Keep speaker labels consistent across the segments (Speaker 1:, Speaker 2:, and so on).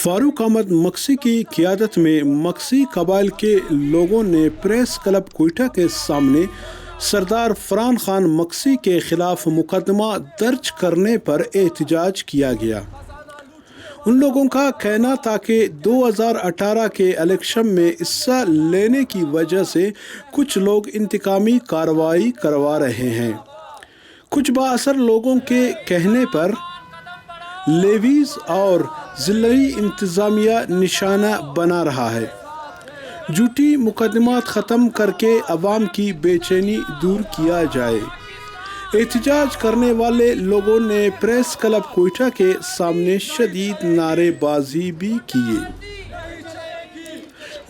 Speaker 1: فاروق Ahmad mixie کی قیادت میں مکسی قبائل کے لوگوں نے پریس کلب کوئٹہ کے سامنے سردار فرحان خان مکسی کے خلاف مقدمہ درج کرنے پر احتجاج کیا گیا۔ ان لوگوں کا کہنا تھا کہ 2018 کے الیکشن میں حصہ لینے کی وجہ سے کچھ لوگ انتقامی کارروائی کروا رہے ہیں۔ کچھ بااثر لوگوں کے کہنے پر لیویز اور ضلعی انتظامیہ نشانہ بنا رہا ہے۔ جھوٹی مقدمات ختم کر کے عوام کی بے چینی دور کیا جائے۔ احتجاج کرنے والے لوگوں نے پریس کلب کوئٹہ کے سامنے شدید نعرے بازی بھی کیے۔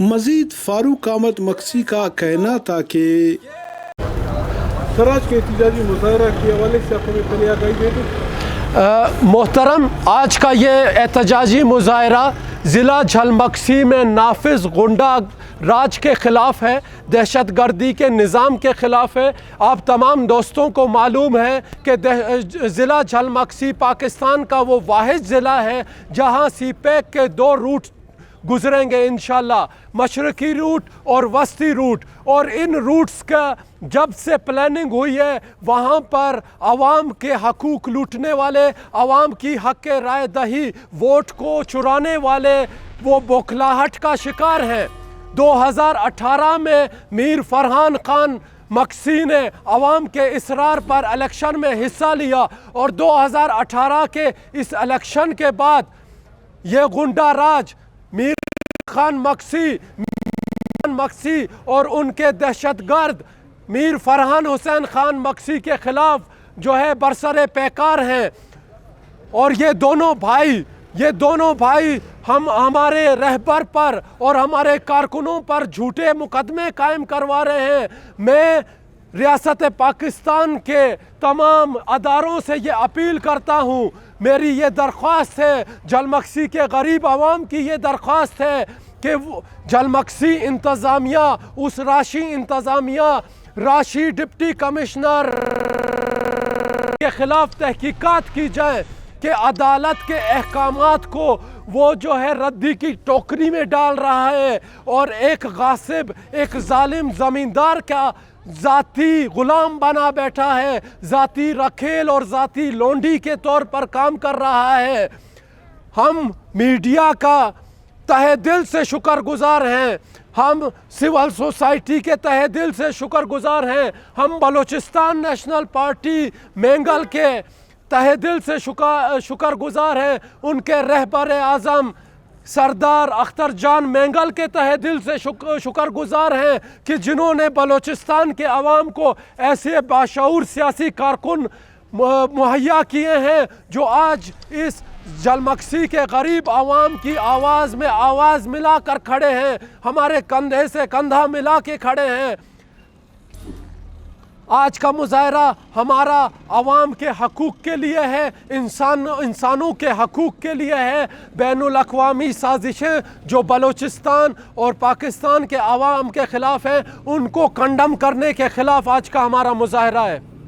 Speaker 1: مزید فاروق احمد مکسی کا کہنا تھا کہ
Speaker 2: آج کے احتجاجی مظاہرہ کے حوالے سے آپ ہمیں پہلے آگاہی دے دیں۔
Speaker 3: محترم، آج کا یہ احتجاجی مظاہرہ ضلع جھلمکسی میں نافذ غنڈہ راج کے خلاف ہے، دہشت گردی کے نظام کے خلاف ہے۔ آپ تمام دوستوں کو معلوم ہے کہ ضلع جھلمکسی پاکستان کا وہ واحد ضلع ہے جہاں سی پیک کے 2 روٹ گزریں گے انشاءاللہ، مشرقی روٹ اور وسطی روٹ، اور ان روٹس کا جب سے پلاننگ ہوئی ہے وہاں پر عوام کے حقوق لوٹنے والے، عوام کی حق رائے دہی، ووٹ کو چرانے والے وہ بوکھلاہٹ کا شکار ہیں۔ 2018 میں میر فرحان خان مکسی نے عوام کے اصرار پر الیکشن میں حصہ لیا، اور 2018 کے اس الیکشن کے بعد یہ غنڈہ راج میر خان مکسی اور ان کے دہشت گرد میر فرحان حسین خان مکسی کے خلاف جو ہے برسر پیکار ہیں، اور یہ دونوں بھائی ہمارے رہبر پر اور ہمارے کارکنوں پر جھوٹے مقدمے قائم کروا رہے ہیں۔ میں ریاست پاکستان کے تمام اداروں سے یہ اپیل کرتا ہوں، میری یہ درخواست ہے، جھلمکسی کے غریب عوام کی یہ درخواست ہے کہ جھلمکسی انتظامیہ، اس راشی ڈپٹی کمشنر کے خلاف تحقیقات کی جائے کہ عدالت کے احکامات کو وہ جو ہے ردی کی ٹوکری میں ڈال رہا ہے، اور ایک غاصب، ایک ظالم زمیندار کا ذاتی غلام بنا بیٹھا ہے، ذاتی رکھیل اور ذاتی لونڈی کے طور پر کام کر رہا ہے۔ ہم میڈیا کا تہہ دل سے شکر گزار ہیں، ہم سول سوسائٹی کے تہہ دل سے شکر گزار ہیں، ہم بلوچستان نیشنل پارٹی مینگل کے تہہ دل سے شکر گزار ہیں، ان کے رہبر اعظم سردار اختر جان مینگل کے تہہ دل سے شکر گزار ہیں کہ جنہوں نے بلوچستان کے عوام کو ایسے باشعور سیاسی کارکن مہیا کیے ہیں جو آج اس جھلمکسی کے غریب عوام کی آواز میں آواز ملا کر کھڑے ہیں، ہمارے کندھے سے کندھا ملا کے کھڑے ہیں۔ آج کا مظاہرہ ہمارا عوام کے حقوق کے لیے ہے، انسانوں کے حقوق کے لیے ہے۔ بین الاقوامی سازشیں جو بلوچستان اور پاکستان کے عوام کے خلاف ہیں ان کو کنڈم کرنے کے خلاف آج کا ہمارا مظاہرہ ہے۔